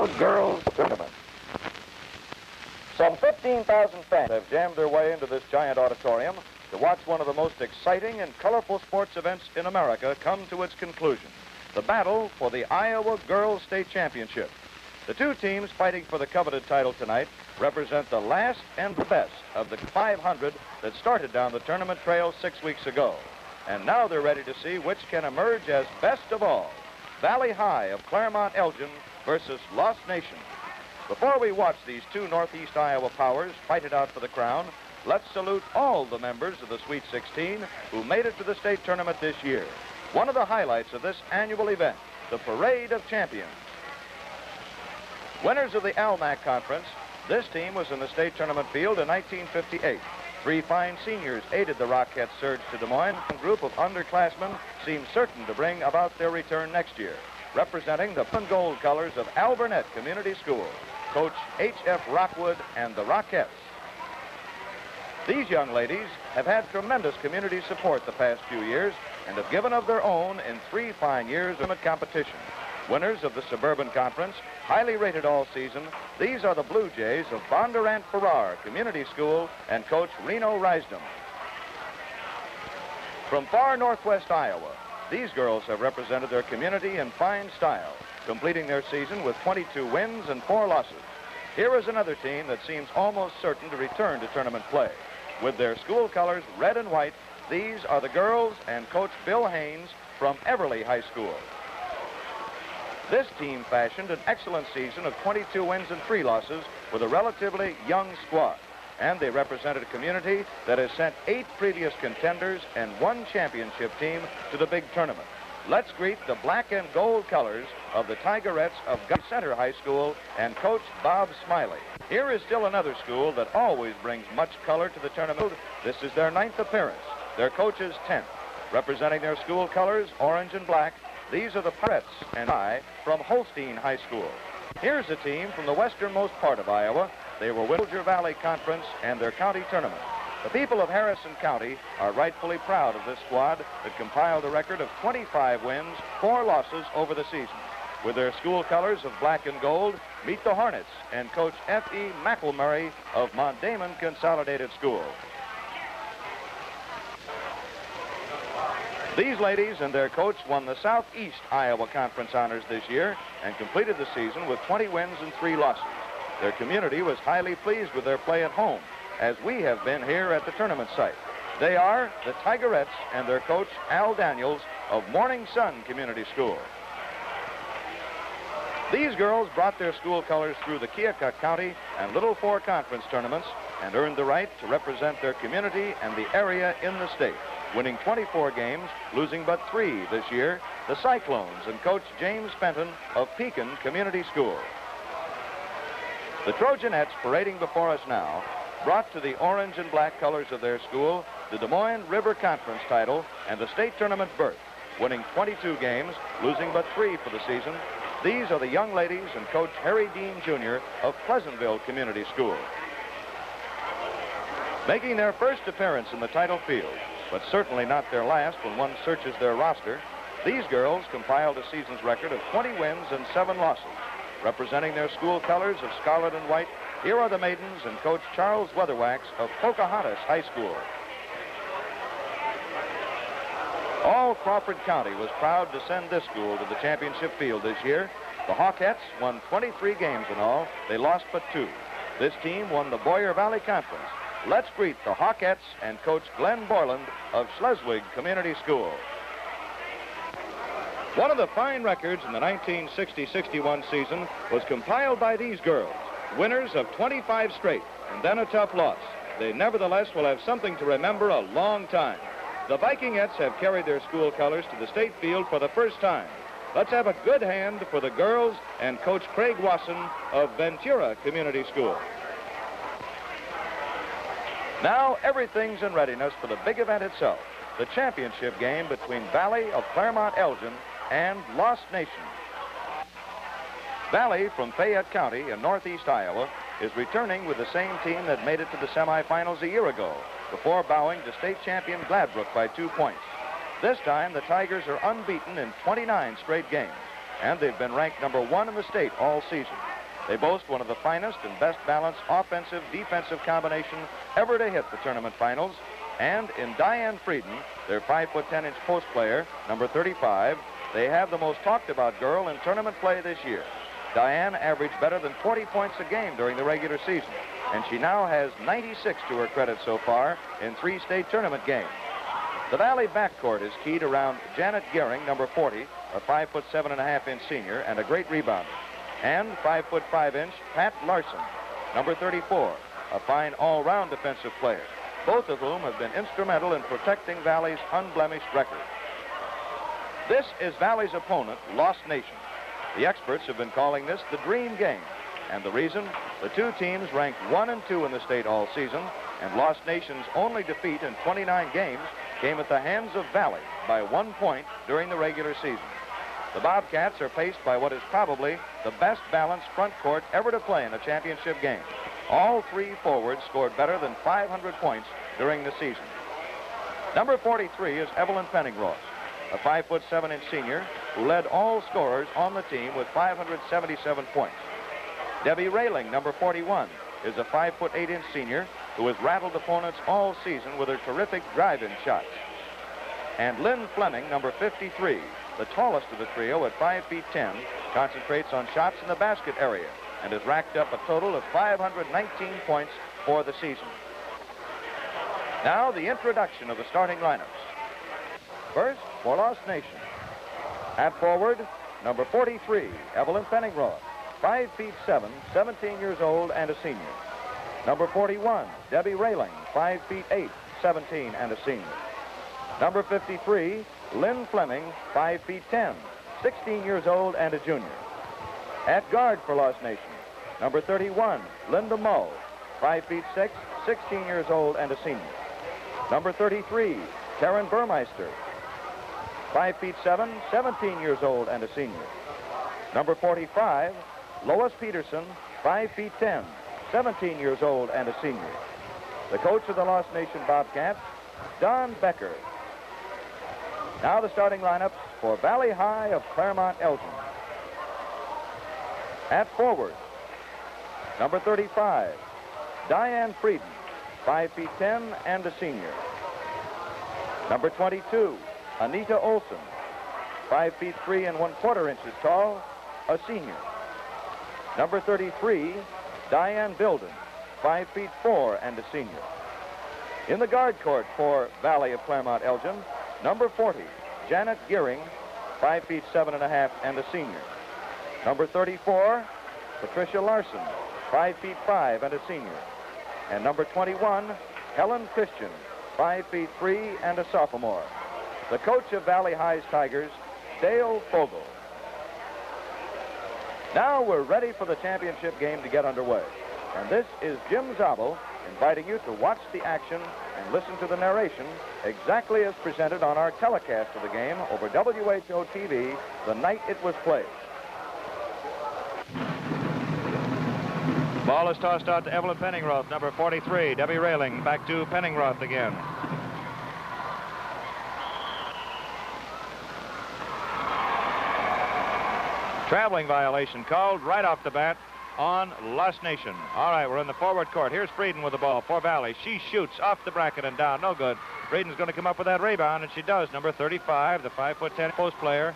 Iowa Girls Tournament. Some 15,000 fans have jammed their way into this giant auditorium to watch one of the most exciting and colorful sports events in America come to its conclusion, the battle for the Iowa Girls State Championship. The two teams fighting for the coveted title tonight represent the last and the best of the 500 that started down the tournament trail 6 weeks ago. And now they're ready to see which can emerge as best of all. Valley High of Claremont Elgin versus Lost Nation. Before we watch these two Northeast Iowa powers fight it out for the crown, let's salute all the members of the Sweet 16 who made it to the state tournament this year. One of the highlights of this annual event, the Parade of Champions. Winners of the ALMAC Conference, this team was in the state tournament field in 1958. Three fine seniors aided the Rockettes' surge to Des Moines. A group of underclassmen seemed certain to bring about their return next year, representing the pink and gold colors of Alburnett Community School, Coach H.F. Rockwood and the Rockettes. These young ladies have had tremendous community support the past few years and have given of their own in 3 fine years of competition. Winners of the Suburban Conference, highly rated all season, these are the Blue Jays of Bondurant Farrar Community School and Coach Reno Risdom. From far northwest Iowa, these girls have represented their community in fine style, completing their season with 22 wins and 4 losses. Here is another team that seems almost certain to return to tournament play. With their school colors red and white, these are the girls and Coach Bill Haynes from Everly High School. This team fashioned an excellent season of 22 wins and 3 losses with a relatively young squad. And they represented a community that has sent 8 previous contenders and 1 championship team to the big tournament. Let's greet the black and gold colors of the Tigerettes of Center High School and Coach Bob Smiley. Here is still another school that always brings much color to the tournament. This is their 9th appearance, their coach's 10th. Representing their school colors, orange and black, these are the Pirates and I from Holstein High School. Here's a team from the westernmost part of Iowa. They were with Soldier Valley Conference and their county tournament. The people of Harrison County are rightfully proud of this squad that compiled a record of 25 wins, 4 losses over the season. With their school colors of black and gold, meet the Hornets and Coach F.E. McElmurray of Mount Damon Consolidated School. These ladies and their coach won the Southeast Iowa Conference honors this year and completed the season with 20 wins and 3 losses. Their community was highly pleased with their play at home, as we have been here at the tournament site. They are the Tigerettes and their coach, Al Daniels, of Morning Sun Community School. These girls brought their school colors through the Keokuk County and Little Four Conference tournaments and earned the right to represent their community and the area in the state. Winning 24 games, losing but 3 this year, the Cyclones and Coach James Fenton of Pekin Community School. The Trojanettes parading before us now brought to the orange and black colors of their school the Des Moines River Conference title and the state tournament berth. Winning 22 games, losing but 3 for the season, these are the young ladies and Coach Harry Dean Jr. of Pleasantville Community School. Making their first appearance in the title field, but certainly not their last when one searches their roster, these girls compiled a season's record of 20 wins and 7 losses. Representing their school colors of scarlet and white, here are the maidens and Coach Charles Weatherwax of Pocahontas High School. All Crawford County was proud to send this school to the championship field this year. The Hawkettes won 23 games in all. They lost but 2. This team won the Boyer Valley Conference. Let's greet the Hawkettes and Coach Glenn Borland of Schleswig Community School. One of the fine records in the 1960-61 season was compiled by these girls, winners of 25 straight, and then a tough loss. They nevertheless will have something to remember a long time. The Vikingettes have carried their school colors to the state field for the first time. Let's have a good hand for the girls and Coach Craig Wasson of Ventura Community School. Now everything's in readiness for the big event itself, the championship game between Valley of Claremont Elgin and Lost Nation. Valley from Fayette County in northeast Iowa is returning with the same team that made it to the semifinals a year ago, before bowing to state champion Gladbrook by 2 points. This time, the Tigers are unbeaten in 29 straight games, and they've been ranked #1 in the state all season. They boast one of the finest and best balanced offensive-defensive combination ever to hit the tournament finals. And in Diane Frieden, their 5'10" post player, number 35, they have the most talked about girl in tournament play this year. Diane averaged better than 40 points a game during the regular season, and she now has 96 to her credit so far in 3 state tournament games. The Valley backcourt is keyed around Janet Gehring, number 40, a 5'7.5" senior and a great rebounder, and 5'5" Pat Larson, number 34, a fine all-round defensive player, both of whom have been instrumental in protecting Valley's unblemished record. This is Valley's opponent, Lost Nation. The experts have been calling this the dream game, and the reason, the two teams ranked 1 and 2 in the state all season, and Lost Nation's only defeat in 29 games came at the hands of Valley by 1 point during the regular season. The Bobcats are paced by what is probably the best balanced front court ever to play in a championship game. All 3 forwards scored better than 500 points during the season. Number 43 is Evelyn Penningroth, a 5'7" senior who led all scorers on the team with 577 points. Debbie Railing, number 41, is a 5'8" senior who has rattled opponents all season with her terrific drive-in shots. And Lynn Fleming, number 53, the tallest of the trio at 5'10", concentrates on shots in the basket area and has racked up a total of 519 points for the season. Now the introduction of the starting lineups. First, for Lost Nation. At forward, number 43, Evelyn Penningroth, 5'7", 17 years old and a senior. Number 41, Debbie Railing, 5'8", 17 and a senior. Number 53, Lynn Fleming, 5'10", 16 years old and a junior. At guard for Lost Nation, number 31, Linda Mull, 5'6", 16 years old and a senior. Number 33, Karen Burmeister, 5'7", 17 years old and a senior. Number 45, Lois Peterson, 5'10", 17 years old and a senior. The coach of the Lost Nation Bobcats, Don Becker. Now the starting lineups for Valley High of Claremont Elgin. At forward, number 35, Diane Frieden, 5'10" and a senior. Number 22, Anita Olson, 5'3" and 1/4 tall, a senior. Number 33, Diane Bilden, 5'4" and a senior. In the guard court for Valley of Claremont Elgin, number 40, Janet Gehring, 5'7.5" and a senior. Number 34, Patricia Larson, 5'5" and a senior. And number 21, Helen Christian, 5'3" and a sophomore. The coach of Valley High's Tigers, Dale Fogel. Now we're ready for the championship game to get underway. And this is Jim Zabel inviting you to watch the action and listen to the narration exactly as presented on our telecast of the game over IGHSAU TV the night it was played. Ball is tossed out to Evelyn Penningroth, number 43. Debbie Railing back to Penningroth again. Traveling violation called right off the bat on Lost Nation. All right, we're in the forward court. Here's Frieden with the ball for Valley. She shoots off the bracket and down. No good. Frieden's going to come up with that rebound, and she does. Number 35, the 5'10" post player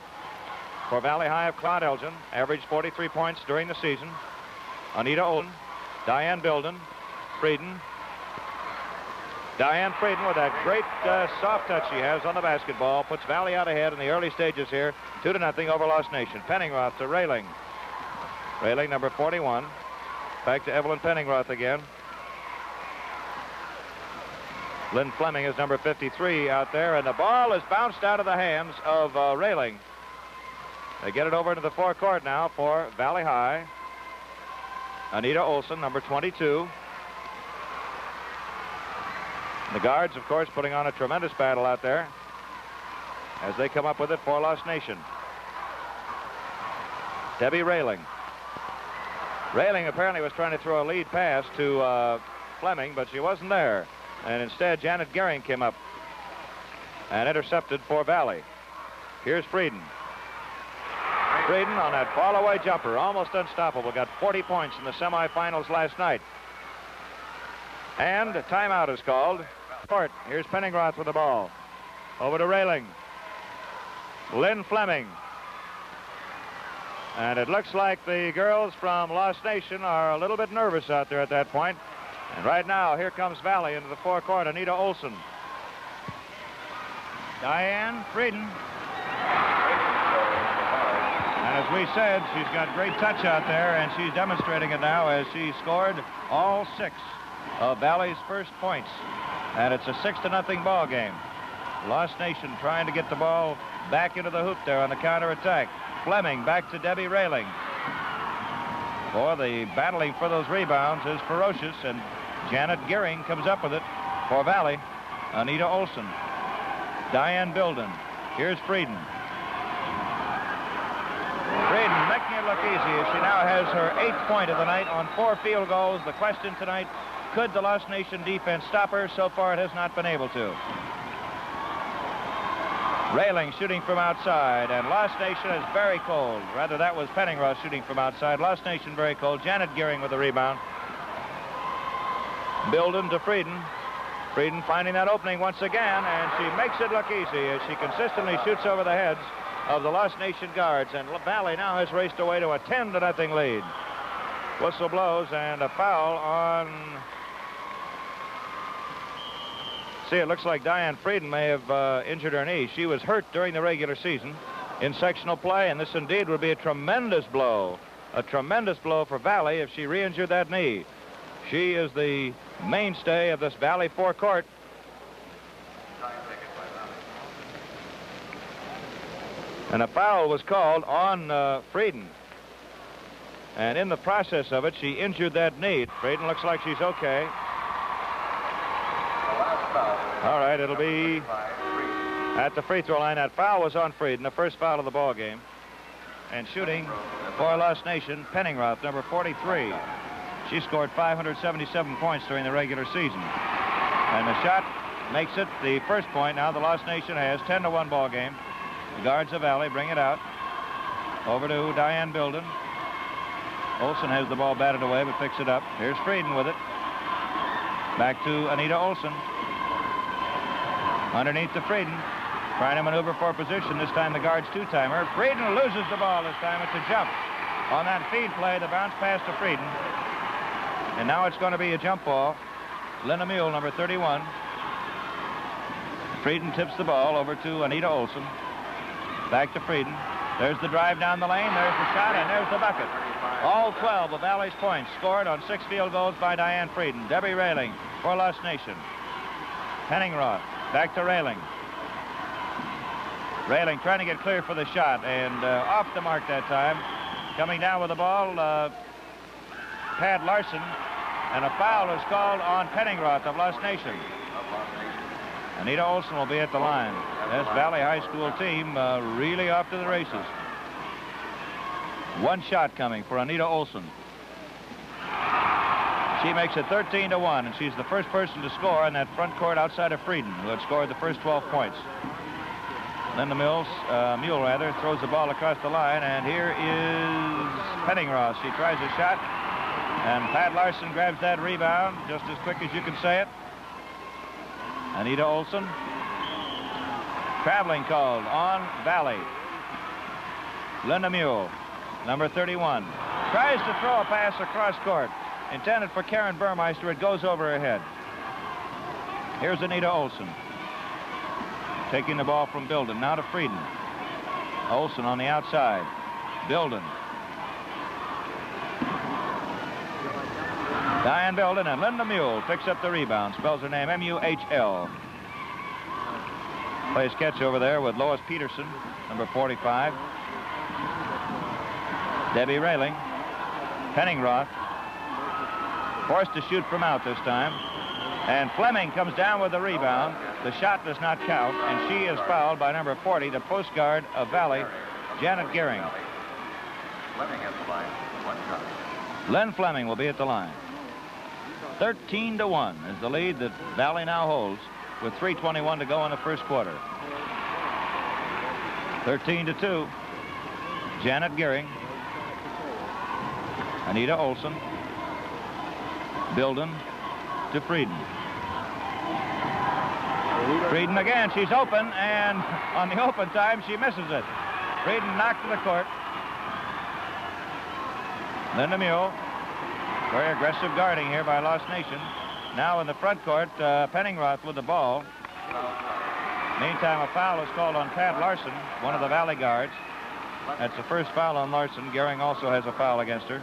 for Valley High of Claremont Elgin. Averaged 43 points during the season. Anita Olson, Diane Bilden, Frieden. Diane Frieden with that great soft touch she has on the basketball. Puts Valley out ahead in the early stages here. 2-0 over Lost Nation. Penningroth to Railing. Railing, number 41. Back to Evelyn Penningroth again. Lynn Fleming is number 53 out there, and the ball is bounced out of the hands of Railing. They get it over into the forecourt now for Valley High. Anita Olson, number 22. The guards, of course, putting on a tremendous battle out there as they come up with it for Lost Nation. Debbie Railing. Railing apparently was trying to throw a lead pass to Fleming, but she wasn't there. And instead, Janet Gehring came up and intercepted for Valley. Here's Frieden. Frieden on that fall-away jumper, almost unstoppable. Got 40 points in the semifinals last night. And a timeout is called. Court. Here's Penningroth with the ball. Over to Railing. Lynn Fleming. And it looks like the girls from Lost Nation are a little bit nervous out there at that point. And right now, here comes Valley into the forecourt. Anita Olson. Diane Frieden. And as we said, she's got great touch out there, and she's demonstrating it now as she scored all 6 of Valley's first points. And it's a 6-0 ball game. Lost Nation trying to get the ball back into the hoop there on the counterattack. Fleming back to Debbie Railing. Boy, the battling for those rebounds is ferocious, and Janet Gearing comes up with it for Valley. Anita Olson. Diane Bilden. Here's Frieden. Frieden making it look easy as she now has her 8th point of the night on 4 field goals. The question tonight, could the Lost Nation defense stop her? So far it has not been able to. Railing shooting from outside, and Lost Nation is very cold. Rather, that was Penningroth shooting from outside. Lost Nation very cold. Janet Gearing with the rebound. Bilden to Frieden. Frieden finding that opening once again, and she makes it look easy as she consistently shoots over the heads of the Lost Nation guards. And Valley now has raced away to a 10-0 lead. Whistle blows, and a foul on... See, it looks like Diane Frieden may have injured her knee. She was hurt during the regular season in sectional play, and this indeed would be a tremendous blow. A tremendous blow for Valley if she re-injured that knee. She is the mainstay of this Valley forecourt. And a foul was called on Frieden. And in the process of it, she injured that knee. Frieden looks like she's okay. All right, it'll be at the free throw line. That foul was on Frieden, the first foul of the ball game. And shooting for Lost Nation, Penningroth, number 43. She scored 577 points during the regular season. And the shot makes it the first point. Now the Lost Nation has 10-1 ball game. The guards of Valley bring it out. Over to Diane Bilden. Olson has the ball batted away, but picks it up. Here's Frieden with it. Back to Anita Olson. Underneath to Frieden. Trying to maneuver for position. This time the guard's two-timer. Frieden loses the ball this time. It's a jump. On that feed play, the bounce pass to Frieden. And now it's going to be a jump ball. Linda Mule, number 31. Frieden tips the ball over to Anita Olson. Back to Frieden. There's the drive down the lane. There's the shot, and there's the bucket. All 12 of Valley's points scored on 6 field goals by Diane Frieden. Debbie Railing for Lost Nation. Penningroth back to Railing. Railing trying to get clear for the shot, and off the mark that time. Coming down with the ball, Pad Larson, and a foul is called on Penningroth of Lost Nation. Anita Olson will be at the line. This Valley High School team really off to the races. One shot coming for Anita Olson. She makes it 13-1, and she's the first person to score in that front court outside of Frieden, who had scored the first 12 points. Linda Mule throws the ball across the line, and here is Penningroth. She tries a shot, and Pat Larson grabs that rebound just as quick as you can say it. Anita Olson. Traveling called on Valley. Linda Mule, number 31, tries to throw a pass across court, intended for Karen Burmeister. It goes over her head. Here's Anita Olson. Taking the ball from Bilden. Now to Frieden. Olson on the outside. Bilden. Diane Bilden, and Linda Mule picks up the rebound. Spells her name M-U-H-L. Plays catch over there with Lois Peterson, number 45. Debbie Railing. Penningroth. Forced to shoot from out this time. And Fleming comes down with the rebound. The shot does not count, and she is fouled by number 40, the post guard of Valley, Janet Gearing. Fleming at the line. One shot. Len Fleming will be at the line. 13-1 is the lead that Valley now holds with 3:21 to go in the first quarter. 13-2. Janet Gehring, Anita Olson, Bilden to Frieden. Frieden again, she's open, and on the open time, she misses it. Frieden knocked to the court. Linda Mule, very aggressive guarding here by Lost Nation. Now in the front court, Penningroth with the ball. Meantime, a foul is called on Pat Larson, one of the Valley guards. That's the first foul on Larson. Gehring also has a foul against her.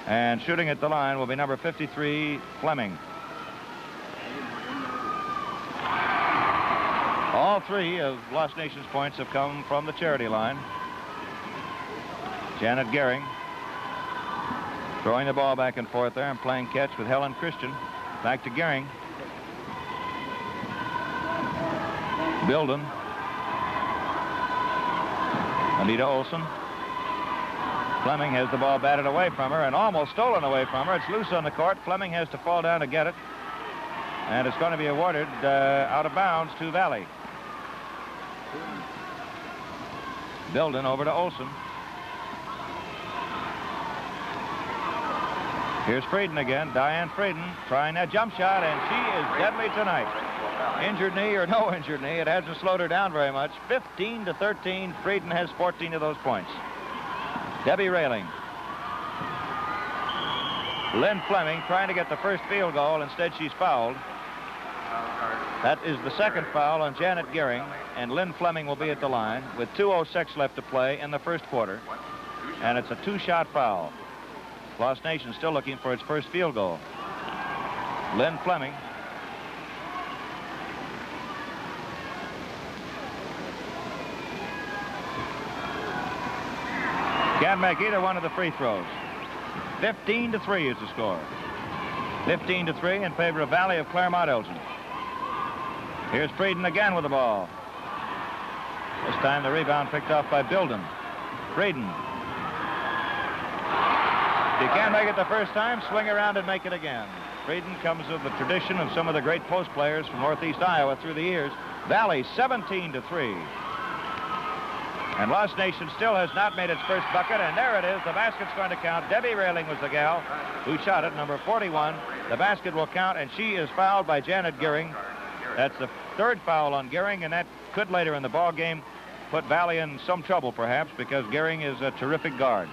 And shooting at the line will be number 53, Fleming. All three of Lost Nation's points have come from the charity line. Janet Gehring throwing the ball back and forth there and playing catch with Helen Christian. Back to Gehring. Bilden. Anita Olson. Fleming has the ball batted away from her and almost stolen away from her. It's loose on the court. Fleming has to fall down to get it. And it's going to be awarded out of bounds to Valley. Bilden over to Olson. Here's Frieden again. Diane Frieden trying that jump shot, and she is deadly tonight. Injured knee or no injured knee, it hasn't slowed her down very much. 15-13. Frieden has 14 of those points. Debbie Railing. Lynn Fleming trying to get the first field goal. Instead, she's fouled. That is the second foul on Janet Gehring, and Lynn Fleming will be at the line with 2:06 left to play in the first quarter. And it's a two-shot foul. Lost Nation still looking for its first field goal. Lynn Fleming. Can't make either one of the free throws. 15-3 is the score. 15-3 in favor of Valley of Claremont Elgin. Here's Frieden again with the ball. This time the rebound picked off by Bilden. Frieden. If you can't make it the first time, swing around and make it again. Frieden comes of the tradition of some of the great post players from Northeast Iowa through the years. Valley 17-3. And Lost Nation still has not made its first bucket, and there it is. The basket's going to count. Debbie Railing was the gal who shot it, number 41. The basket will count, and she is fouled by Janet Gehring. That's the third foul on Gehring, and that could later in the ball game put Valley in some trouble, perhaps, because Gehring is a terrific guard.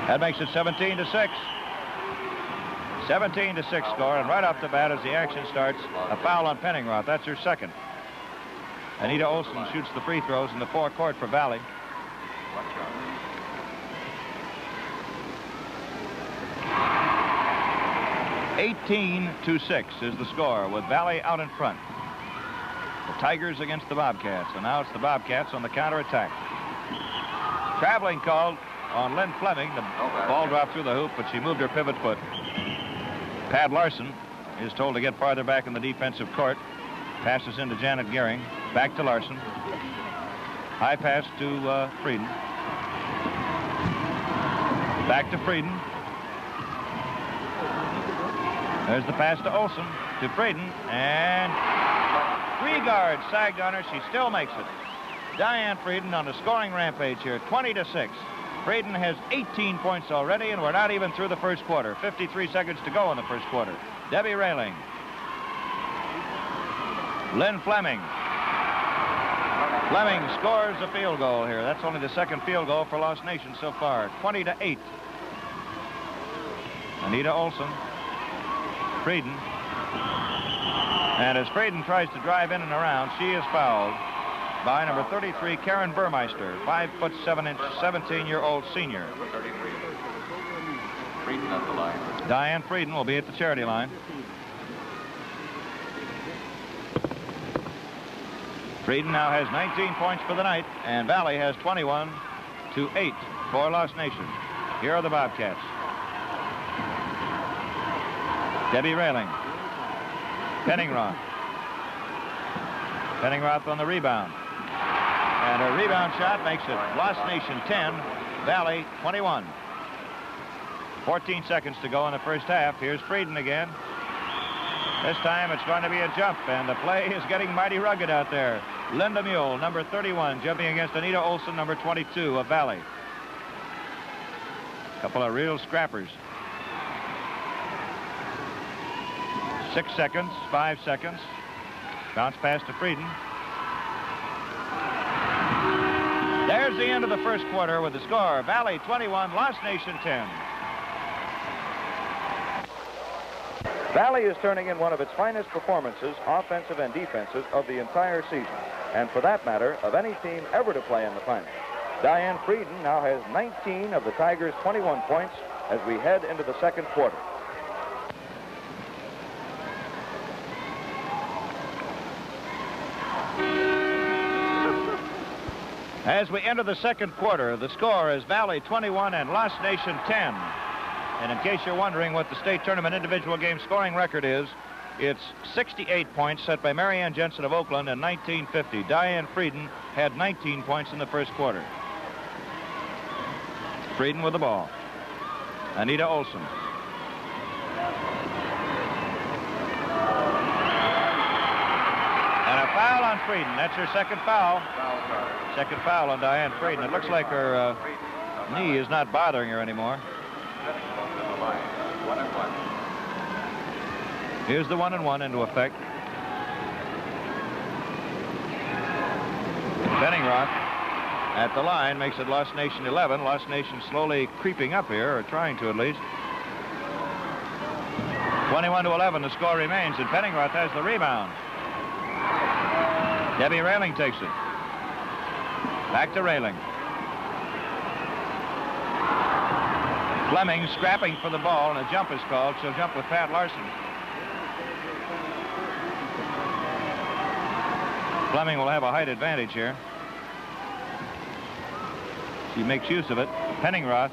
That makes it 17-6. 17-6 score, and right off the bat as the action starts, a foul on Penningroth. That's her second. Anita Olson shoots the free throws in the forecourt for Valley. (18-6) is the score with Valley out in front. The Tigers against the Bobcats, and now it's the Bobcats on the counterattack. Traveling called on Lynn Fleming. The ball dropped through the hoop, but she moved her pivot foot. Pat Larson is told to get farther back in the defensive court. Passes into Janet Gehring. Back to Larson. High pass to Frieden. Back to Frieden. There's the pass to Olson, to Frieden, and three guards sagged on her. She still makes it. Diane Frieden on a scoring rampage here, 20-6. Frieden has 18 points already, and we're not even through the first quarter. 53 seconds to go in the first quarter. Debbie Railing. Lynn Fleming. Fleming scores a field goal here. That's only the second field goal for Lost Nation so far. 20-8. Anita Olson. Frieden. And as Frieden tries to drive in and around, she is fouled by number 33, Karen Burmeister, 5'7", 17-year-old senior. Frieden at the line. Diane Frieden will be at the charity line. Frieden now has 19 points for the night, and Valley has 21-8 for Lost Nation. Here are the Bobcats. Debbie Railing. Penningroth. Penningroth on the rebound. And her rebound shot makes it Lost Nation 10, Valley 21. 14 seconds to go in the first half. Here's Frieden again. This time it's going to be a jump, and the play is getting mighty rugged out there. Linda Mule, number 31, jumping against Anita Olson, number 22 of Valley. Couple of real scrappers. 6 seconds, 5 seconds. Bounce pass to Frieden. There's the end of the first quarter with the score. Valley 21, Lost Nation 10. Valley is turning in one of its finest performances, offensive and defensive, of the entire season, and for that matter, of any team ever to play in the final. Diane Frieden now has 19 of the Tigers' 21 points as we head into the second quarter. As we enter the second quarter, the score is Valley 21 and Lost Nation 10. And in case you're wondering what the state tournament individual game scoring record is, it's 68 points set by Marianne Jensen of Oakland in 1950. Diane Frieden had 19 points in the first quarter. Frieden with the ball. Anita Olson. And a foul on Frieden. That's her second foul. Second foul on Diane Frieden. It looks like her knee is not bothering her anymore. Here's the 1-and-1 into effect. Benningroth at the line makes it Lost Nation 11. Lost Nation slowly creeping up here, or trying to at least. 21-11, the score remains, and Benningroth has the rebound. Debbie Railing takes it. Back to Railing. Fleming scrapping for the ball, and a jump is called. She'll jump with Pat Larson. Fleming will have a height advantage here. She makes use of it. Benningroth.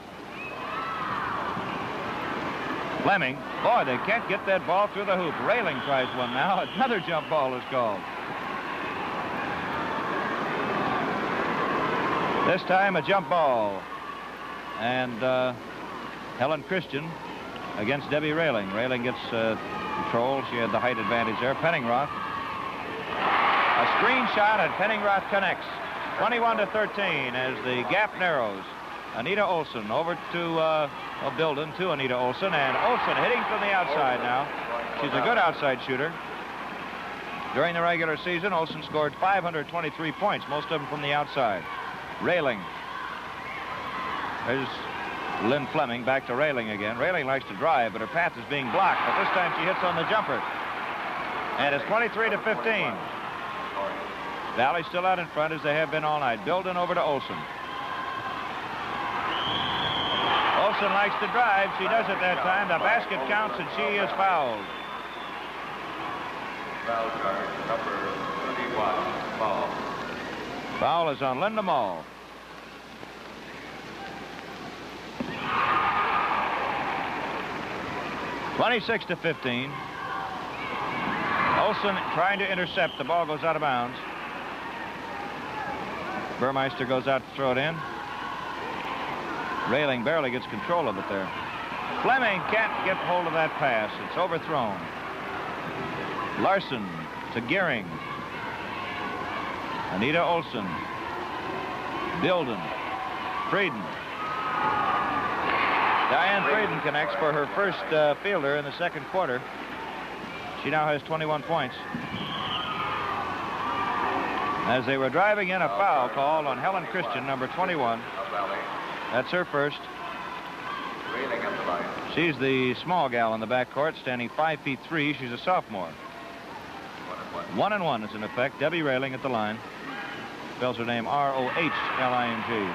Fleming. Boy, they can't get that ball through the hoop. Railing tries one now. Another jump ball is called. This time a jump ball. And Helen Christian against Debbie Railing. Railing gets control. She had the height advantage there. Benningroth. A screen shot, and Benningroth connects. 21-13 as the gap narrows. Anita Olson over to Bilden to Anita Olson, and Olson hitting from the outside now. She's a good outside shooter. During the regular season, Olson scored 523 points, most of them from the outside. Railing. There's Lynn Fleming back to Railing again. Railing likes to drive, but her path is being blocked. But this time she hits on the jumper. And it's 23-15. Valley still out in front as they have been all night. Bilden over to Olson. Olson likes to drive. She does it that time. The basket counts, and she is fouled. Foul card, number 31, foul. Foul is on Linda Mall. (26-15). Olson trying to intercept. The ball goes out of bounds. Burmeister goes out to throw it in. Railing barely gets control of it there. Fleming can't get hold of that pass. It's overthrown. Larson to Gehring. Anita Olson. Bilden. Frieden. Diane Frieden connects for her first fielder in the second quarter. She now has 21 points. As they were driving in, a foul called on Helen Christian, number 21. That's her first. She's the small gal in the backcourt, standing 5'3". She's a sophomore. 1-and-1 is in effect. Debbie Railing at the line. Spells her name R-O-H-L-I-N-G.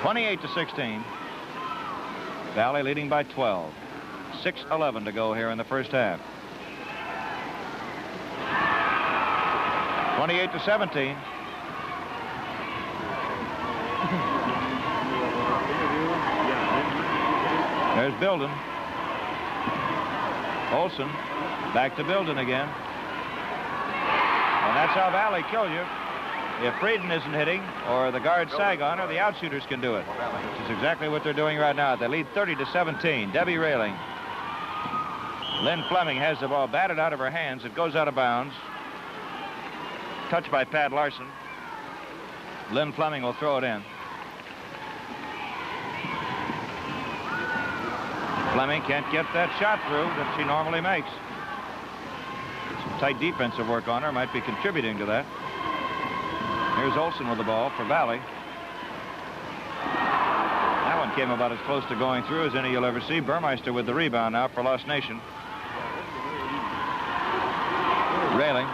28-16. Valley leading by 12. 6:11 to go here in the first half. 28-17. There's Bilden. Olson back to Bilden again. And that's how Valley kill you. If Frieden isn't hitting, or the guards sag on her, the outshooters can do it. Which is exactly what they're doing right now. They lead 30-17. Debbie Railing. Lynn Fleming has the ball batted out of her hands. It goes out of bounds. Touched by Pat Larson. Lynn Fleming will throw it in. Fleming can't get that shot through that she normally makes. Some tight defensive work on her might be contributing to that. Here's Olsen with the ball for Valley. That one came about as close to going through as any you'll ever see. Burmeister with the rebound now for Lost Nation. Railing.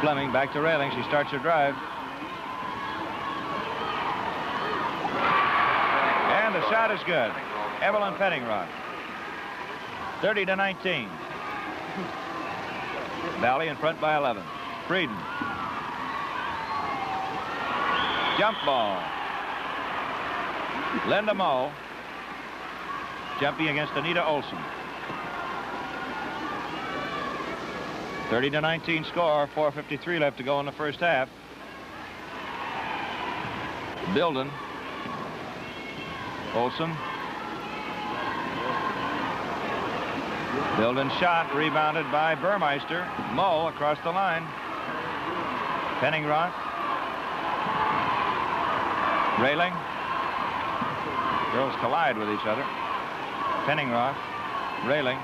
Fleming back to Railing. She starts her drive. And the shot is good. Evelyn Pettingroth. 30-19. Valley in front by 11. Frieden. Jump ball. Linda Moe jumping against Anita Olsen. 30-19 score. 4:53 left to go in the first half. Bilden. Olsen. Bilden shot rebounded by Burmeister. Moe across the line. Pettingroth. Railing. Girls collide with each other. Pettingroth. Railing.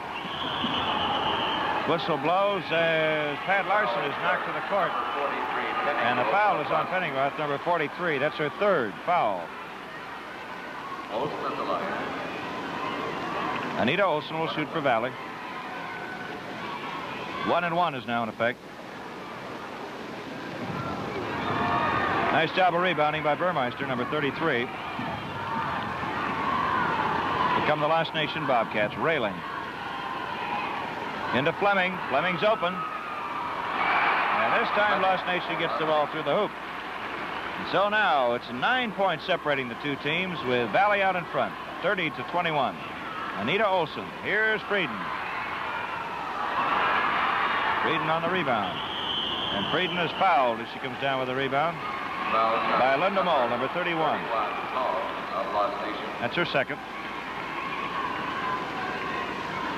Whistle blows as Pat Larson is knocked to the court. And the foul is on Pettingroth, number 43. That's her third foul. Olsen at the line. Anita Olsen will shoot for Valley. 1-1 is now in effect. Nice job of rebounding by Burmeister, number 33. Here come the Lost Nation Bobcats. Railing. Into Fleming. Fleming's open. And this time Lost Nation gets the ball through the hoop. And so now it's 9 points separating the two teams with Valley out in front. 30-21. Anita Olsen. Here's Frieden. Frieden on the rebound. And Frieden is fouled as she comes down with the rebound by Linda Moe, number 31. That's her second.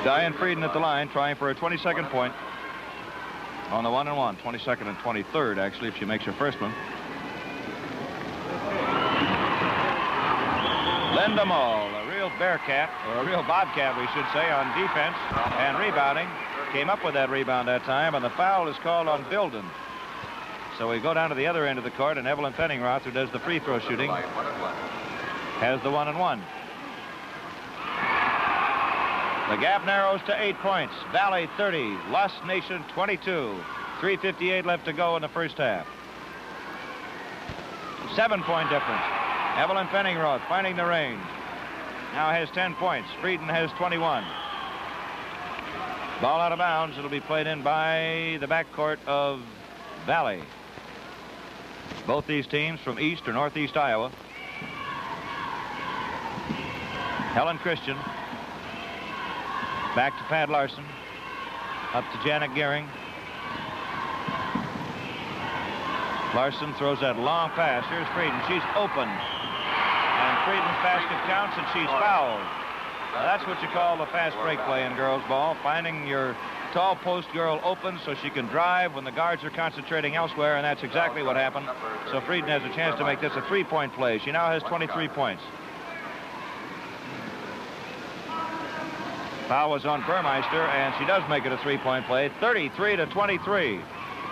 Diane Frieden at the line, trying for a 22nd point on the 1-1. 22nd and 23rd, actually, if she makes her first one. Linda Moe, a real Bearcat, or a real Bobcat, we should say, on defense and rebounding. Came up with that rebound that time, and the foul is called on Bilden. So we go down to the other end of the court, and Evelyn Pettingroth, who does the free throw shooting, has the 1-1. The gap narrows to 8 points. Valley 30, Lost Nation 22. 3:58 left to go in the first half. 7-point difference. Evelyn Pettingroth finding the range. Now has 10 points. Frieden has 21. Ball out of bounds. It'll be played in by the backcourt of Valley. Both these teams from East or Northeast Iowa. Helen Christian. Back to Pat Larson. Up to Janet Gehring. Larson throws that long pass. Here's Frieden. She's open. And Frieden's basket counts, and she's fouled. Now, that's what you call the fast break play in girls ball. Finding your tall post girl open so she can drive when the guards are concentrating elsewhere, and that's exactly what happened. So Frieden has a chance to make this a 3-point play. She now has 23 points. Foul was on Burmeister, and she does make it a 3-point play. 33-23.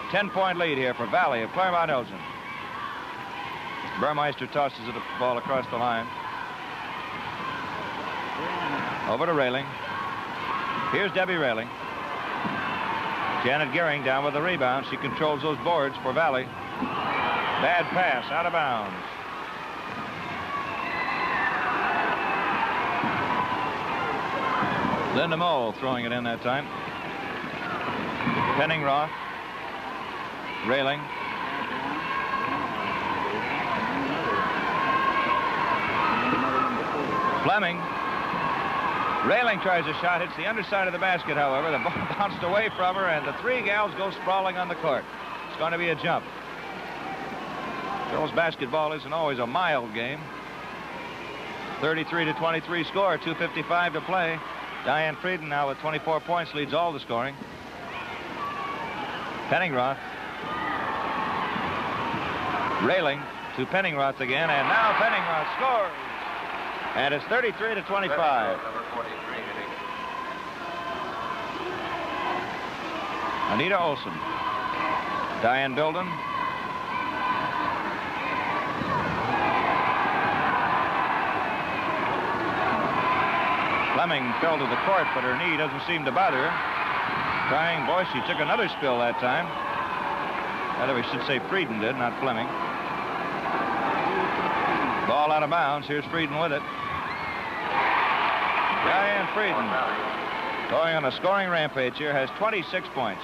10-point lead here for Valley of Claremont Elgin. Burmeister tosses the ball across the line. Over to Railing. Here's Debbie Railing. Janet Gehring down with the rebound. She controls those boards for Valley. Bad pass, out of bounds. Linda Moe throwing it in that time. Pettingroth. Railing. Fleming. Railing tries a shot, hits the underside of the basket, however. The ball bounced away from her, and the three gals go sprawling on the court. It's going to be a jump. Girls basketball isn't always a mild game. 33-23 score, 2:55 to play. Diane Frieden now with 24 points leads all the scoring. Pettingroth. Railing to Penningroth again, and now Penningroth scores. And it's 33 to 25. Number 43 hitting. Anita Olson. Diane Bilden. Fleming fell to the court, but her knee doesn't seem to bother her. Trying, boy, she took another spill that time. Rather, we should say Frieden did, not Fleming. Ball out of bounds. Here's Frieden with it. Diane Frieden, going on a scoring rampage here, has 26 points.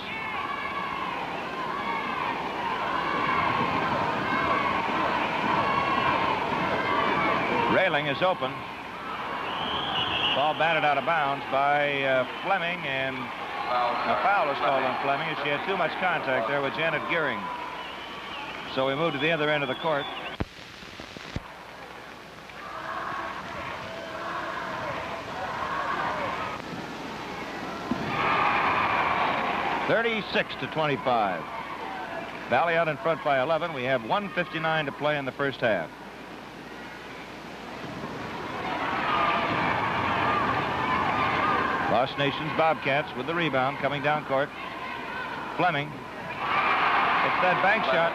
Railing is open. Ball batted out of bounds by Fleming, and a foul is called on Fleming as she had too much contact there with Janet Gearing. So we move to the other end of the court. (36 to 25). Valley out in front by 11. We have 1:59 to play in the first half. Lost Nations Bobcats with the rebound coming down court. Fleming. It's that bank shot.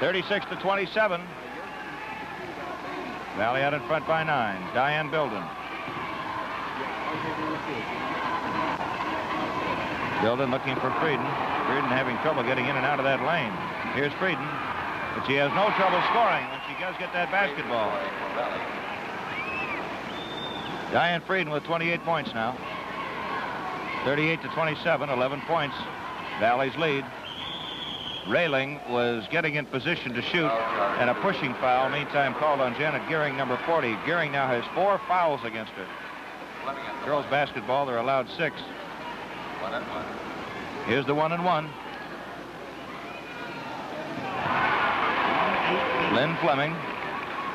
36 to 27. Valley out in front by 9. Diane Bilden. Bilden looking for Frieden. Frieden having trouble getting in and out of that lane. Here's Frieden, but she has no trouble scoring when she does get that basketball. Diane Frieden with 28 points now. 38 to 27, 11 points. Valley's lead. Railing was getting in position to shoot, and a pushing foul meantime called on Janet Gearing, number 40. Gearing now has 4 fouls against her. Girls basketball, they're allowed 6. 1-1. Here's the 1-1. Lynn Fleming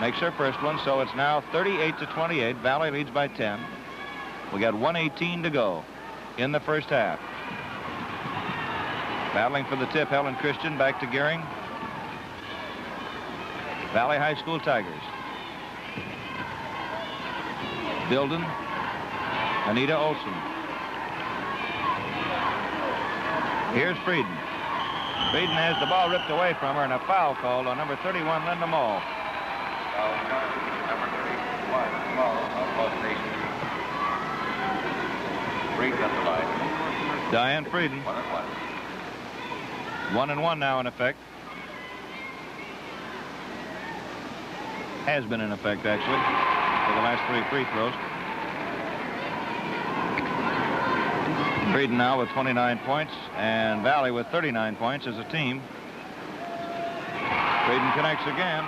makes her first one, so it's now 38 to 28. Valley leads by 10. We got 1:18 to go in the first half. Battling for the tip, Helen Christian back to Gearing. Valley High School Tigers. Bilden. Anita Olson. Here's Frieden. Frieden has the ball ripped away from her, and a foul called on number 31, Linda Mall. Number 31, Small of Lost Nations. Frieden at the line. Diane Frieden. 1-1. 1-1 now in effect. Has been in effect, actually, for the last 3 free throws. Frieden now with 29 points, and Valley with 39 points as a team. Frieden connects again,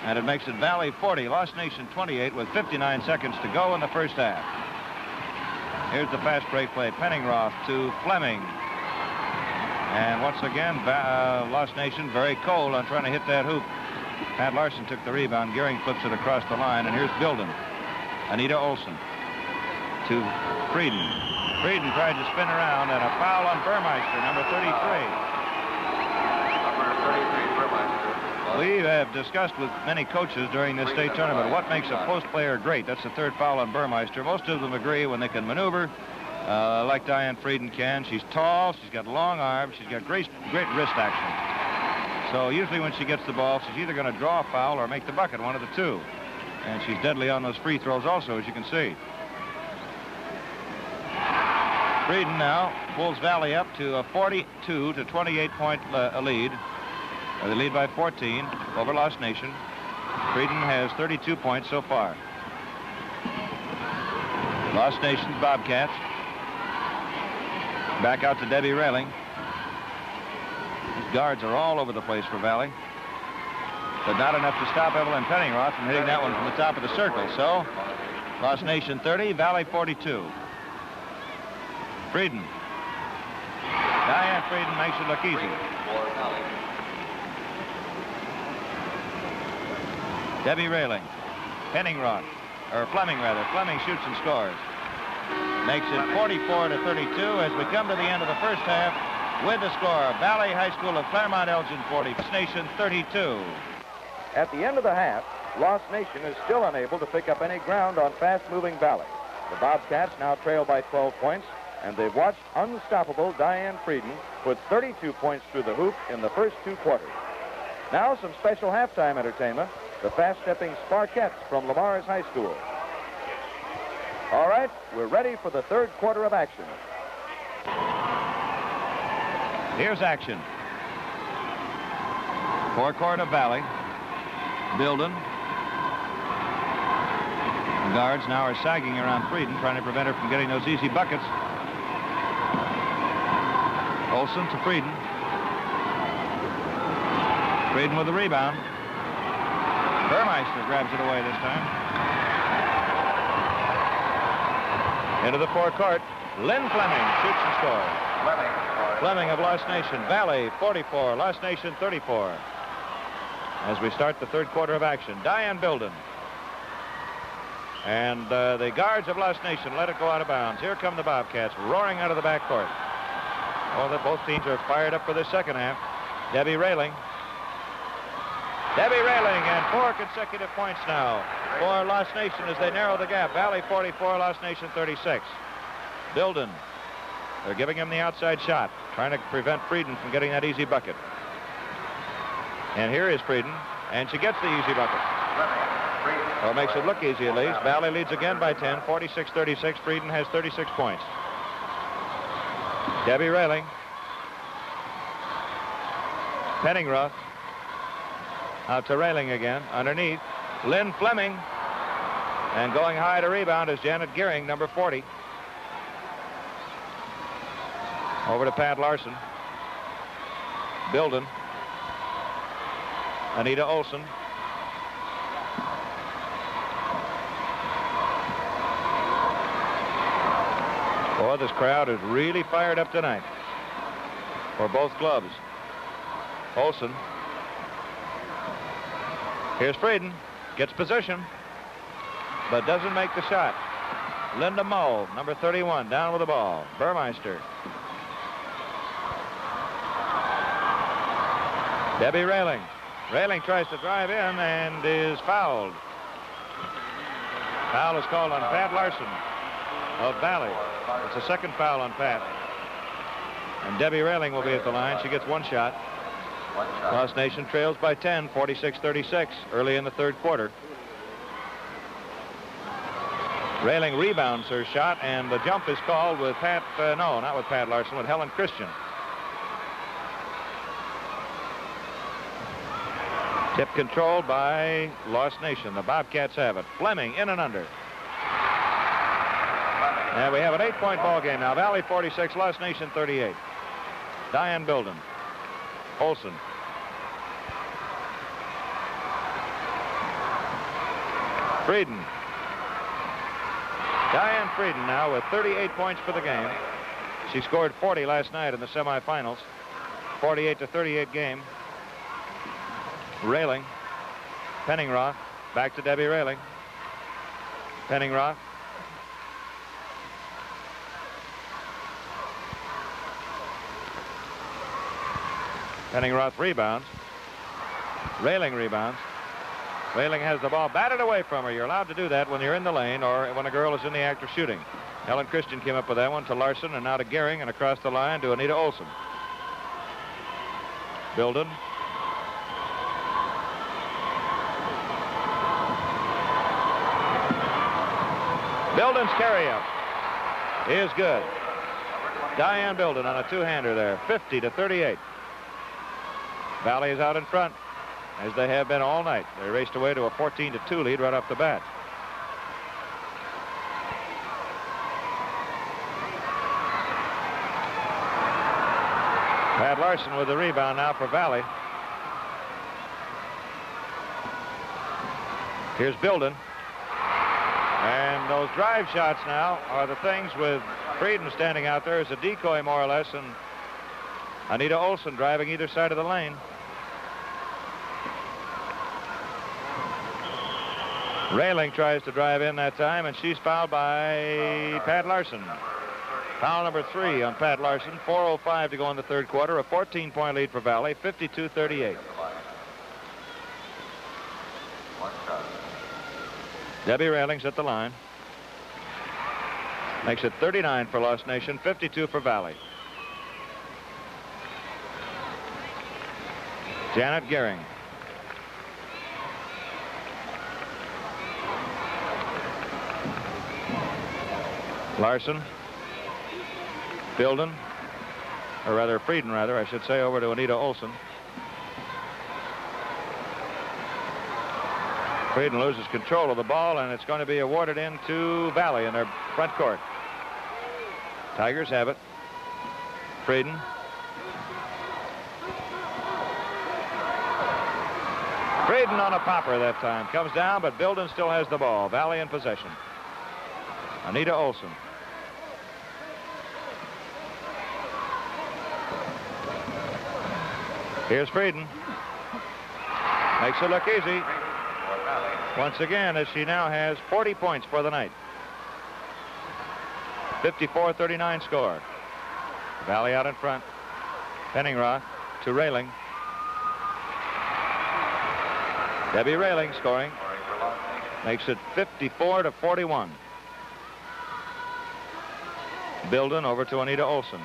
and it makes it Valley 40, Lost Nation 28, with 59 seconds to go in the first half. Here's the fast break play. Penningroth to Fleming. And once again, Lost Nation very cold on trying to hit that hoop. Pat Larson took the rebound. Gearing flips it across the line, and here's Bilden. Anita Olson to Frieden. Frieden tried to spin around, and a foul on Burmeister, number 33. Number 33, Burmeister. We have discussed with many coaches during this state tournament what makes a post player great. That's the 3rd foul on Burmeister. Most of them agree when they can maneuver, like Diane Frieden can. She's tall, she's got long arms, she's got great wrist action. So usually when she gets the ball, she's either going to draw a foul or make the bucket, one of the two. And she's deadly on those free throws also, as you can see. Frieden now pulls Valley up to a 42 to 28 point lead. They lead by 14 over Lost Nation. Frieden has 32 points so far. Lost Nation's Bobcats. Back out to Debbie Railing. These guards are all over the place for Valley, but not enough to stop Evelyn Penningroth from hitting that one from the top of the circle. So Lost Nation 30, Valley 42. Frieden. Diane Frieden makes it look easy. Debbie Railing. Penningroth, or Fleming rather. Fleming shoots and scores. Makes it 44 to 32 as we come to the end of the first half. with the score. Valley High School of Claremont Elgin 40, Nation 32. At the end of the half, Lost Nation is still unable to pick up any ground on fast-moving Valley. The Bobcats now trail by 12 points, and they've watched unstoppable Diane Frieden put 32 points through the hoop in the first 2 quarters. Now some special halftime entertainment, the fast-stepping Sparkettes from Lamar's High School. All right, we're ready for the 3rd quarter of action. Here's action. Forecourt of Valley. Bilden. The guards now are sagging around Frieden, trying to prevent her from getting those easy buckets. Olson to Frieden. Frieden with the rebound. Burmeister grabs it away this time. Into the forecourt. Lynn Fleming shoots and scores. Fleming of Lost Nation. Valley 44, Lost Nation 34. As we start the 3rd quarter of action, Diane Bilden. And the guards of Lost Nation let it go out of bounds. Here come the Bobcats roaring out of the backcourt. Oh, both teams are fired up for the 2nd half. Debbie Railing. Debbie Railing, and 4 consecutive points now for Lost Nation as they narrow the gap. Valley 44, Lost Nation 36. Bilden. They're giving him the outside shot, trying to prevent Frieden from getting that easy bucket. And here is Frieden, and she gets the easy bucket. Or makes it look easy at least. Valley leads again by 10, 46-36. Frieden has 36 points. Debbie Railing. Penningroth. Out to Railing again. Underneath. Lynn Fleming. And going high to rebound is Janet Gearing, number 40. Over to Pat Larson. Bilden. Anita Olson. Boy, this crowd is really fired up tonight for both clubs. Olson. Here's Frieden. Gets position, but doesn't make the shot. Linda Mull, number 31, down with the ball. Burmeister. Debbie Railing. Railing tries to drive in and is fouled. Foul is called on Pat Larson of Valley. It's a 2nd foul on Pat. And Debbie Railing will be at the line. She gets 1 shot. Lost Nation trails by 10, 46-36, early in the 3rd quarter. Railing rebounds her shot, and the jump is called with Pat, no, not with Pat Larson, with Helen Christian. Tip controlled by Lost Nation. The Bobcats have it. Fleming in and under. And we have an 8-point ball game now. Valley 46, Lost Nation 38. Diane Bilden. Olson. Frieden. Diane Frieden now with 38 points for the game. She scored 40 last night in the semifinals. 48-38 game. Railing. Penningroth. Back to Debbie Railing. Penningroth. Penningroth rebounds. Railing rebounds. Railing has the ball batted away from her. You're allowed to do that when you're in the lane or when a girl is in the act of shooting. Helen Christian came up with that one to Larson and now to Gehring and across the line to Anita Olson. Bilden. Bilden's carry-up is good. Diane Bilden on a 2-hander there, 50-38. Valley is out in front, as they have been all night. They raced away to a 14-2 lead right off the bat. Pat Larson with the rebound now for Valley. Here's Bilden. And those drive shots now are the things with Frieden standing out there as a decoy, more or less, and Anita Olson driving either side of the lane. Railing tries to drive in that time, and she's fouled by Pat Larson. Foul number 3 on Pat Larson. 4:05 to go in the third quarter. A 14-point lead for Valley, 52-38. Debbie Railings at the line. Makes it 39 for Lost Nation, 52 for Valley. Janet Gehring. Larson. Bilden, or rather Frieden, I should say, over to Anita Olson. Frieden loses control of the ball, and it's going to be awarded into Valley in their front court. Tigers have it. Frieden. Frieden on a popper that time. Comes down, but Bilden still has the ball. Valley in possession. Anita Olson. Here's Frieden. Makes it look easy. Once again, as she now has 40 points for the night. 54-39 score. Valley out in front. Penningroth to Railing. Debbie Railing scoring. Makes it 54-41. Bilden over to Anita Olson.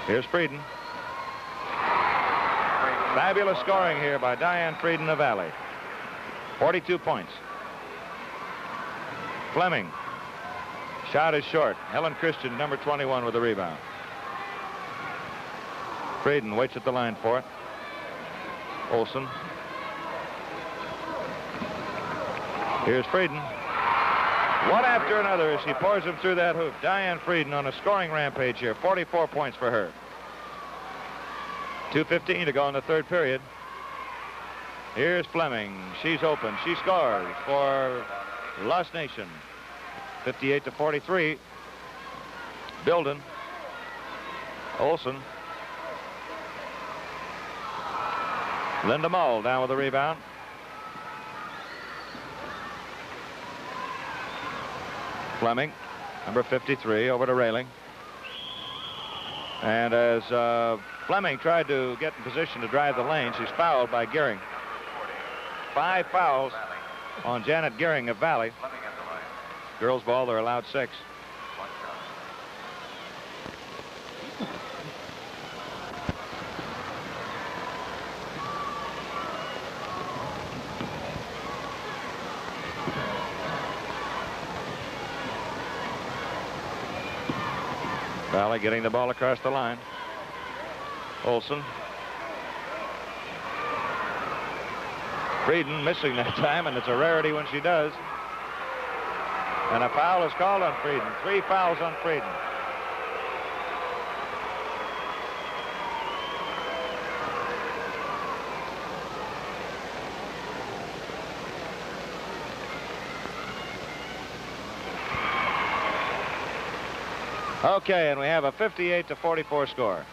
Here's Frieden. Fabulous scoring here by Diane Frieden of Valley. 42 points. Fleming. Shot is short. Helen Christian, number 21, with the rebound. Frieden waits at the line for it. Olson. Here's Frieden. One after another as she pours them through that hoop. Diane Frieden on a scoring rampage here. 44 points for her. 2:15 to go in the third period. Here's Fleming. She's open. She scores for Lost Nation. 58-43. Bilden. Olson. Linda Mull down with the rebound. Fleming, number 53, over to Railing. And as Fleming tried to get in position to drive the lane, she's fouled by Gehring. 5 fouls on Janet Gehring of Valley. Girls ball, they're allowed 6. Valley getting the ball across the line. Olson. Frieden missing that time, and it's a rarity when she does. And a foul is called on Frieden. 3 fouls on Frieden. Okay, and we have a 58-44 score.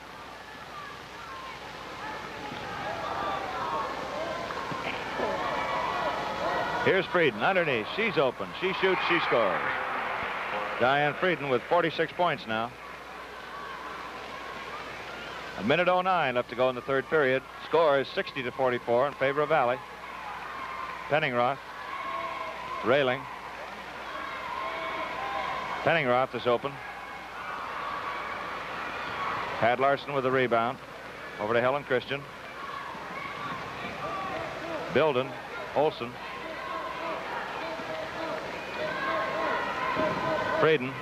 Here's Frieden underneath. She's open. She shoots. She scores. Diane Frieden with 46 points now. 1:09 left to go in the third period. Score is 60-44 in favor of Valley. Penningroth. Railing. Penningroth is open. Pat Larson with the rebound. Over to Helen Christian. Bilden. Olson. Frieden.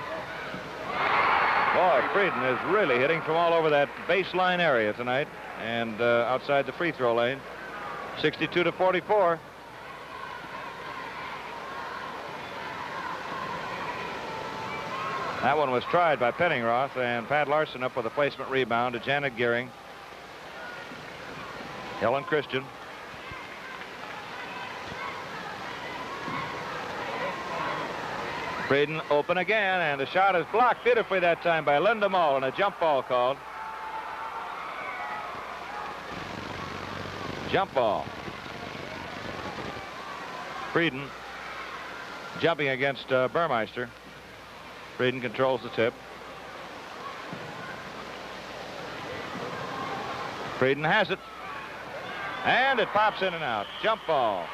Boy, Frieden is really hitting from all over that baseline area tonight and outside the free throw lane. 62-44. That one was tried by Penningroth, and Pat Larson up with a placement rebound to Janet Gehring. Helen Christian. Frieden open again, and the shot is blocked beautifully that time by Linda Mull, and a jump ball called. Jump ball. Frieden jumping against Burmeister. Frieden controls the tip. Frieden has it. And it pops in and out. Jump ball.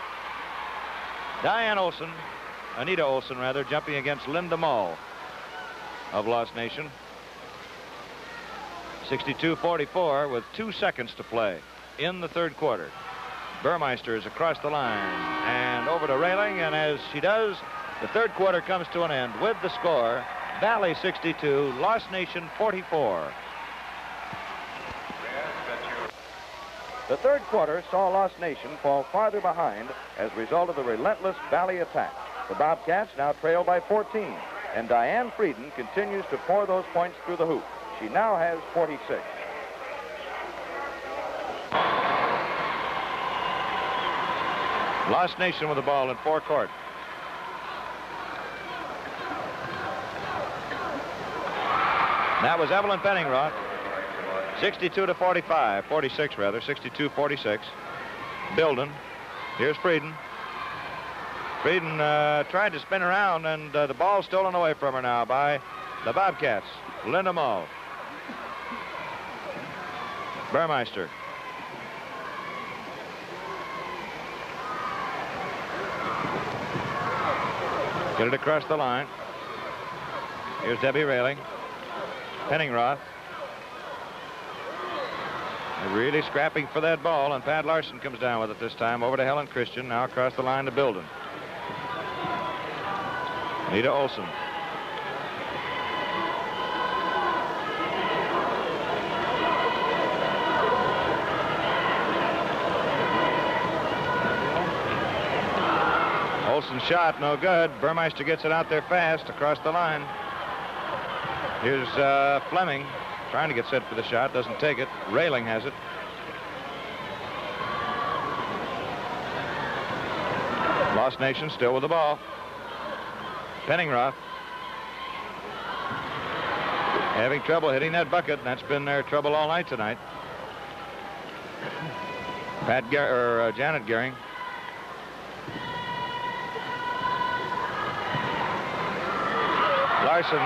Anita Olson, rather, jumping against Linda Mull of Lost Nation. 62-44 with 2 seconds to play in the third quarter. Burmeister is across the line and over to Railing, and as she does, the third quarter comes to an end with the score, Valley 62, Lost Nation 44. The third quarter saw Lost Nation fall farther behind as a result of the relentless Valley attack. The Bobcats now trail by 14, and Diane Frieden continues to pour those points through the hoop. She now has 46. Lost Nation with the ball in forecourt. That was Evelyn Penningroth. 62-45, 46 rather, 62-46. Bilden. Here's Frieden. Frieden tried to spin around, and the ball's stolen away from her now by the Bobcats. Linda Mull. Burmeister. Get it across the line. Here's Debbie Railing. Penningroth. They're really scrapping for that ball, and Pat Larson comes down with it this time. Over to Helen Christian. Now across the line to Bilden. Anita Olson. Olsen's shot, no good. Burmeister gets it out there fast across the line. Here's Fleming trying to get set for the shot, doesn't take it. Railing has it. Lost Nation still with the ball. Penningroth having trouble hitting that bucket, and that's been their trouble all night tonight. Janet Gehring. Larson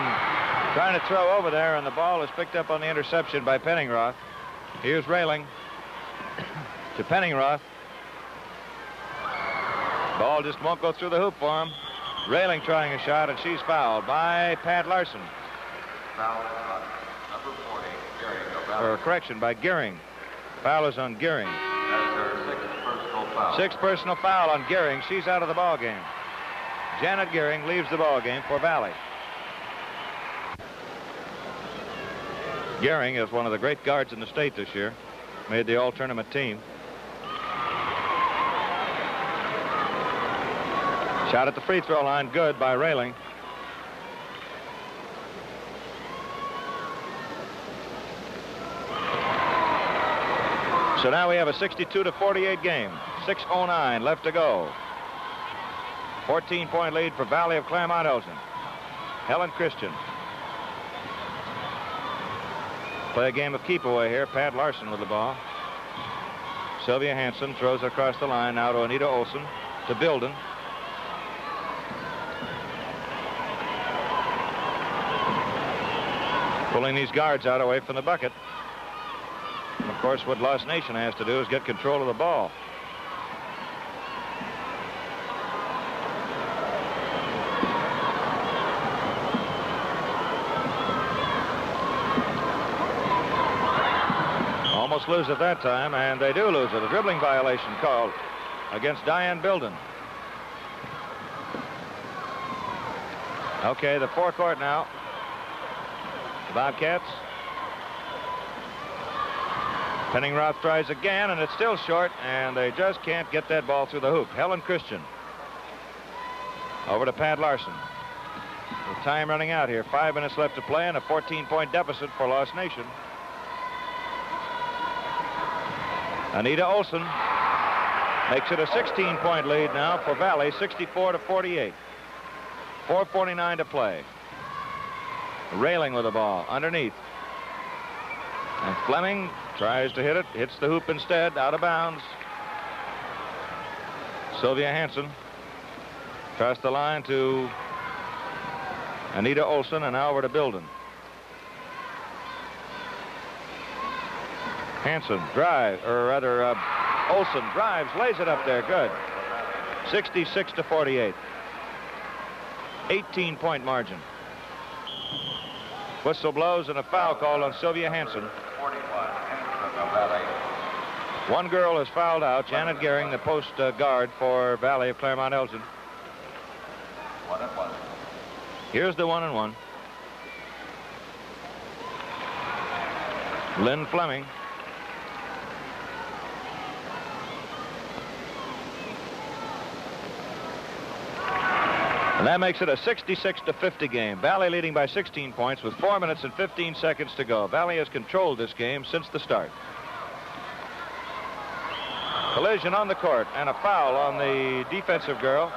trying to throw over there, and the ball is picked up on the interception by Penningroth. Here's Railing to Penningroth. Ball just won't go through the hoop for him. Railing trying a shot, and she's fouled by Pat Larson. Foul on number 40, Gehring. Or correction, by Gehring. Foul is on Gehring. That's her sixth personal foul. Sixth personal foul on Gehring. She's out of the ball game. Janet Gehring leaves the ball game for Valley. Gehring is one of the great guards in the state this year. Made the all-tournament team. Shot at the free throw line, good by Railing. So now we have a 62-48 game. 6:09 left to go. 14-point lead for Valley of Claremont-Elgin. Helen Christian. Play a game of keep away here. Pat Larson with the ball. Sylvia Hansen throws it across the line now to Anita Olson, to Bilden. Pulling these guards out away from the bucket. And of course, what Lost Nation has to do is get control of the ball. Almost lose it that time, and they do lose it. A dribbling violation called against Diane Bilden. Okay, the forecourt now. The Bobcats. Penningroth tries again, and it's still short, and they just can't get that ball through the hoop. Helen Christian. Over to Pat Larson. With time running out here, 5 minutes left to play, and a 14-point deficit for Lost Nation. Anita Olson makes it a 16-point lead now for Valley, 64-48. 4:49 to play. Railing with the ball underneath. And Fleming tries to hit it, hits the hoop instead, out of bounds. Sylvia Hansen across the line to Anita Olson, and now over to Bilden. Hansen drive, or rather, Olson drives, lays it up there. Good. 66-48. 18-point margin. Whistle blows and a foul called on Sylvia Hansen. One girl is fouled out. Janet Gehring, the post guard for Valley of Claremont Elgin. 1-1. Here's the 1-1. Lynn Fleming. And that makes it a 66-50 game. Valley leading by 16 points with 4 minutes and 15 seconds to go. Valley has controlled this game since the start. Collision on the court and a foul on the defensive girl.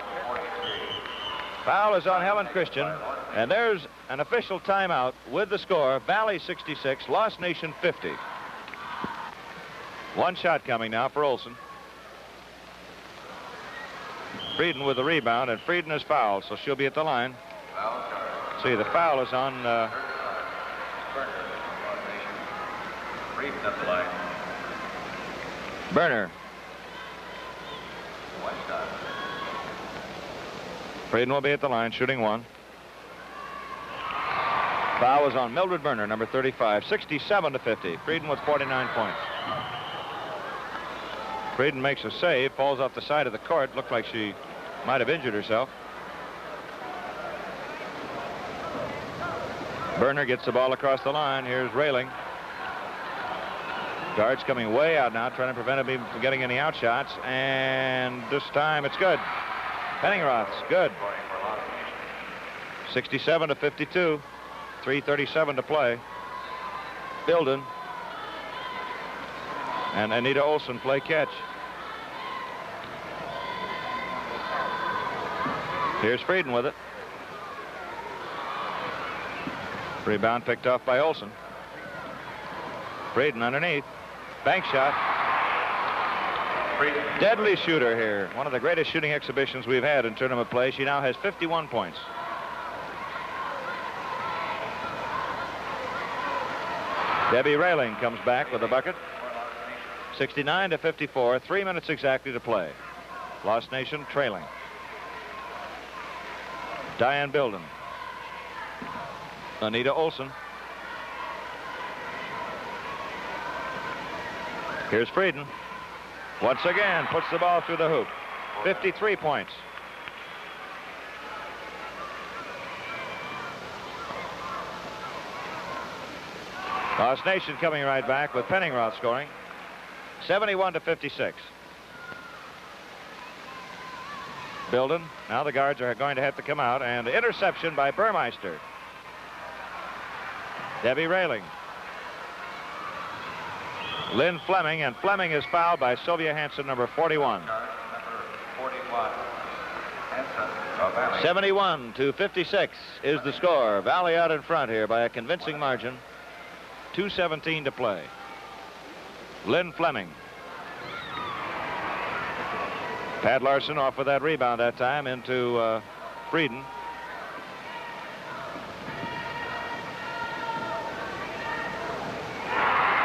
Foul is on Helen Christian, and there's an official timeout with the score. Valley 66, Lost Nation 50. One shot coming now for Olson. Frieden with the rebound, and Frieden is fouled, so she'll be at the line. See, the foul is on Frieden at the line. Berner. Frieden will be at the line, shooting one. Foul is on Mildred Berner, number 35, 67-50. Frieden with 49 points. Frieden makes a save, falls off the side of the court. Looked like she might have injured herself. Berner gets the ball across the line. Here's Railing. Guards coming way out now, trying to prevent him from getting any outshots. And this time it's good. Penningroth's good. 67-52. 3:37 to play. Bilden and Anita Olson play catch. Here's Frieden with it. Rebound picked off by Olson. Frieden underneath. Bank shot. Deadly shooter here. One of the greatest shooting exhibitions we've had in tournament play. She now has 51 points. Debbie Railing comes back with a bucket. 69-54, 3 minutes exactly to play. Lost Nation trailing. Diane Bilden. Anita Olson. Here's Frieden. Once again, puts the ball through the hoop. 53 points. Lost Nation coming right back with Penningroth scoring. 71-56. Bilden. Now the guards are going to have to come out, and interception by Burmeister. Debbie Railing. Lynn Fleming, and Fleming is fouled by Sylvia Hansen, number 41. 71-56 is the score. Valley out in front here by a convincing margin. 2:17 to play. Lynn Fleming. Pat Larson off with that rebound that time into Frieden.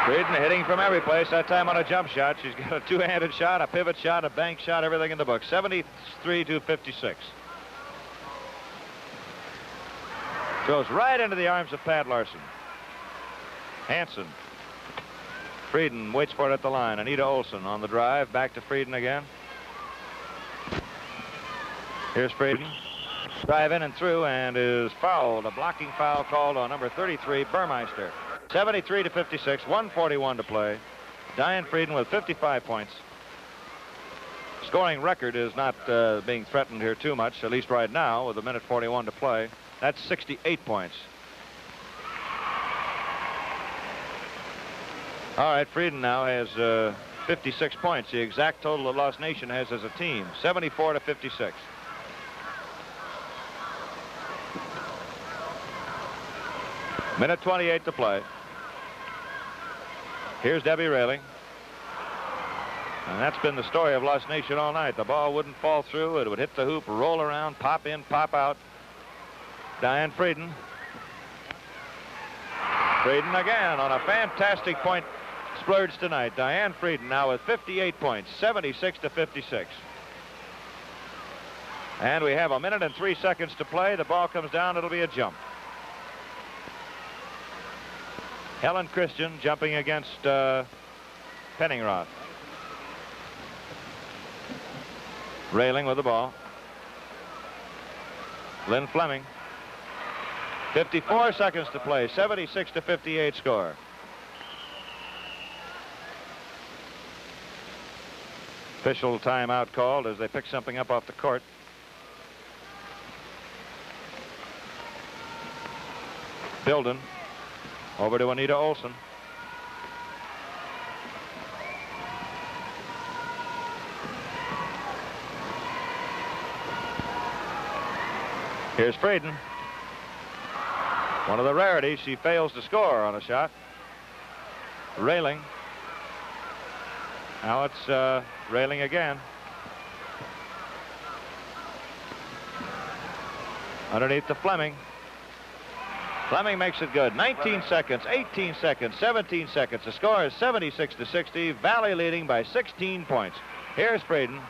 Frieden hitting from every place, that time on a jump shot. She's got a two-handed shot, a pivot shot, a bank shot, everything in the book. 73-56. Goes right into the arms of Pat Larson. Hansen. Frieden waits for it at the line. Anita Olson on the drive. Back to Frieden again. Here's Frieden. Drive in and through, and is fouled. A blocking foul called on number 33, Burmeister. 73-56, 1:41 to play. Diane Frieden with 55 points. Scoring record is not being threatened here too much, at least right now, with 1:41 to play. That's 68 points. All right, Frieden now has 56 points, the exact total that Lost Nation has as a team, 74-56. Minute 28 to play. Here's Debbie Railing. And that's been the story of Lost Nation all night. The ball wouldn't fall through. It would hit the hoop, roll around, pop in, pop out. Diane Frieden. Frieden again on a fantastic point splurge tonight. Diane Frieden now with 58 points, 76 to 56. And we have a minute and 3 seconds to play. The ball comes down. It'll be a jump. Helen Christian jumping against Penningroth. Railing with the ball. Lynn Fleming. 54 seconds to play. 76 to 58 score. Official timeout called as they pick something up off the court. Bilden over to Anita Olson. Here's Frieden. One of the rarities. She fails to score on a shot. Railing. Now it's Railing again. Underneath to Fleming. Fleming makes it good. 19 seconds, 18 seconds, 17 seconds. The score is 76 to 60. Valley leading by 16 points. Here's Frieden.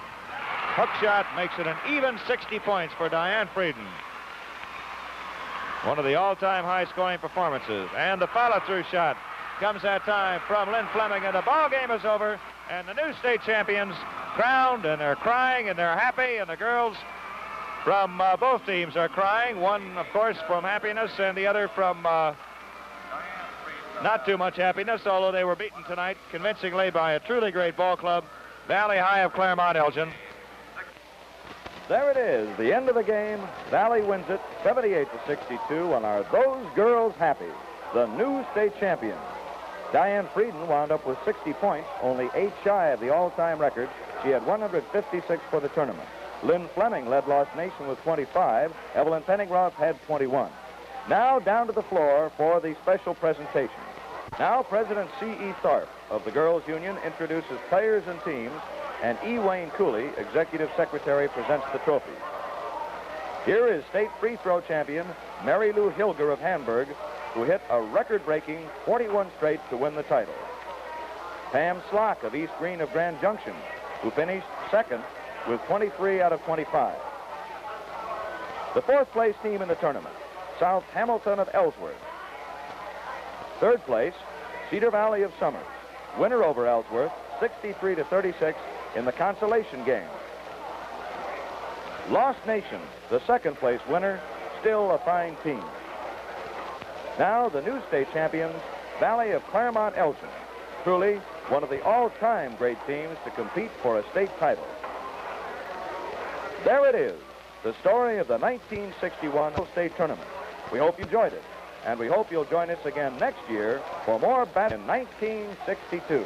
Hook shot makes it an even 60 points for Diane Frieden. One of the all-time high-scoring performances. And the follow-through shot comes that time from Lynn Fleming, and the ball game is over. And the new state champions crowned, and they're crying, and they're happy, and the girls from both teams are crying. One, of course, from happiness, and the other from not too much happiness, although they were beaten tonight convincingly by a truly great ball club, Valley High of Claremont-Elgin. There it is, the end of the game. Valley wins it 78 to 62, and are those girls happy? The new state champions. Diane Frieden wound up with 60 points, only 8 shy of the all-time record. She had 156 for the tournament. Lynn Fleming led Lost Nation with 25. Evelyn Penningroth had 21. Now down to the floor for the special presentation. Now President C.E. Tharp of the Girls Union introduces players and teams, and E. Wayne Cooley, Executive Secretary, presents the trophy. Here is state free throw champion Mary Lou Hilger of Hamburg, who hit a record-breaking 41 straight to win the title. Pam Slock of East Green of Grand Junction, who finished second with 23 out of 25. The fourth place team in the tournament, South Hamilton of Ellsworth. Third place, Cedar Valley of Summers. Winner over Ellsworth, 63 to 36 in the consolation game. Lost Nation, the second place winner, still a fine team. Now the new state champions, Valley of Claremont-Elgin. Truly one of the all-time great teams to compete for a state title. There it is, the story of the 1961 state tournament. We hope you enjoyed it, and we hope you'll join us again next year for more back in 1962.